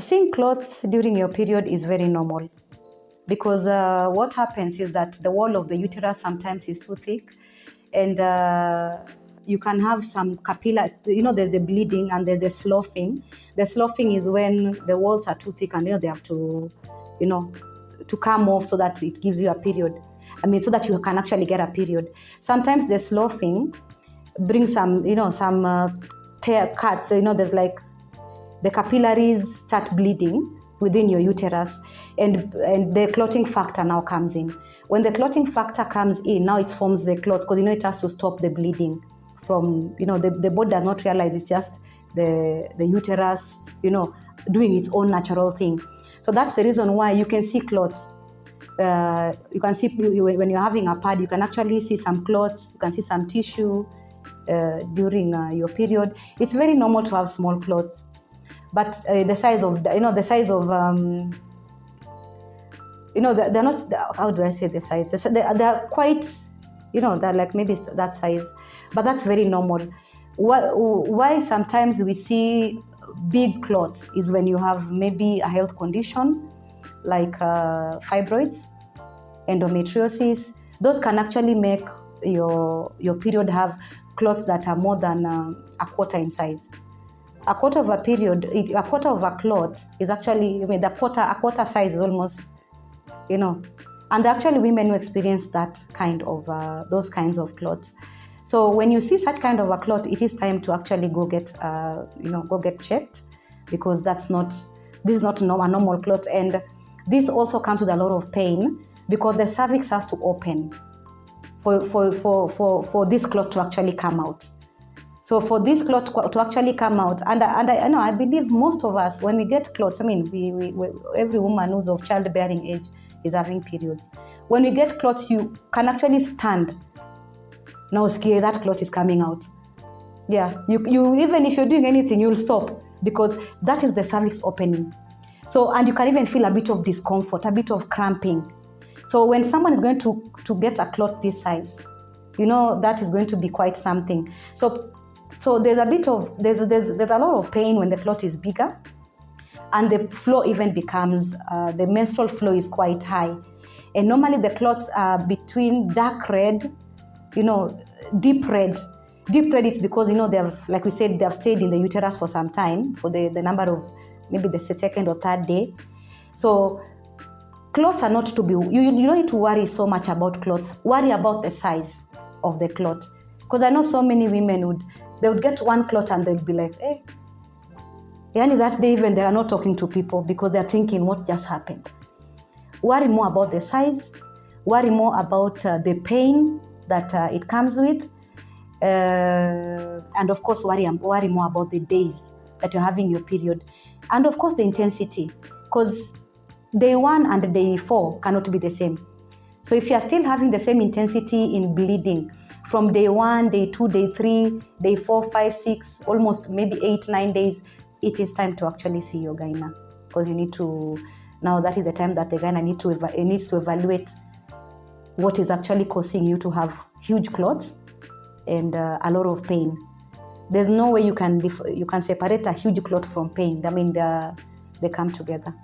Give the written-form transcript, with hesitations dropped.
Seeing clots during your period is very normal, because what happens is that the wall of the uterus sometimes is too thick, and you can have some capillary, there's the bleeding and there's the sloughing. The sloughing is when the walls are too thick and they have to, to come off so that it gives you a period. So that you can actually get a period. Sometimes the sloughing brings some, some tear cuts. There's like the capillaries start bleeding within your uterus, and the clotting factor now comes in. When the clotting factor comes in, now it forms the clots, because it has to stop the bleeding from, the body does not realize it's just the uterus, doing its own natural thing. So that's the reason why you can see clots. You can see when you're having a pad, you can actually see some clots, you can see some tissue during your period. It's very normal to have small clots. But the size of, they're not, how do I say the size? They're quite, they're like maybe that size, but that's very normal. Why sometimes we see big clots is when you have maybe a health condition like fibroids, endometriosis. Those can actually make your period have clots that are more than a quarter in size. A quarter of a clot is actually, a quarter size is almost, and actually women who experience that kind of, those kinds of clots. So when you see such kind of a clot, it is time to actually go get checked, because this is not a normal clot. And this also comes with a lot of pain, because the cervix has to open for this clot to actually come out. So for this clot to actually come out, and I believe most of us, when we get clots, every woman who's of childbearing age is having periods. When we get clots, you can actually stand. Now, that clot is coming out. Yeah, you even if you're doing anything, you'll stop, because that is the cervix opening. So, and you can even feel a bit of discomfort, a bit of cramping. So when someone is going to get a clot this size, that is going to be quite something. So there's a lot of pain when the clot is bigger, and the flow even becomes, the menstrual flow is quite high. And normally the clots are between dark red, deep red. Deep red, it's because, they have, like we said, they have stayed in the uterus for some time, for the number of, maybe the second or third day. So clots are not to be, you don't need to worry so much about clots. Worry about the size of the clot. Because I know so many women they would get one clot and they'll be like, hey. That day even they are not talking to people, because they're thinking, what just happened? Worry more about the size. Worry more about the pain that it comes with. And of course, worry more about the days that you're having your period. And of course, the intensity. Because day 1 and day 4 cannot be the same. So if you're still having the same intensity in bleeding, from day 1, day 2, day 3, day 4, 5, 6, almost maybe 8, 9 days, it is time to actually see your gyna, because you need to, now that is the time that the gyna needs to evaluate what is actually causing you to have huge clots and a lot of pain. There's no way you can separate a huge clot from pain. They come together.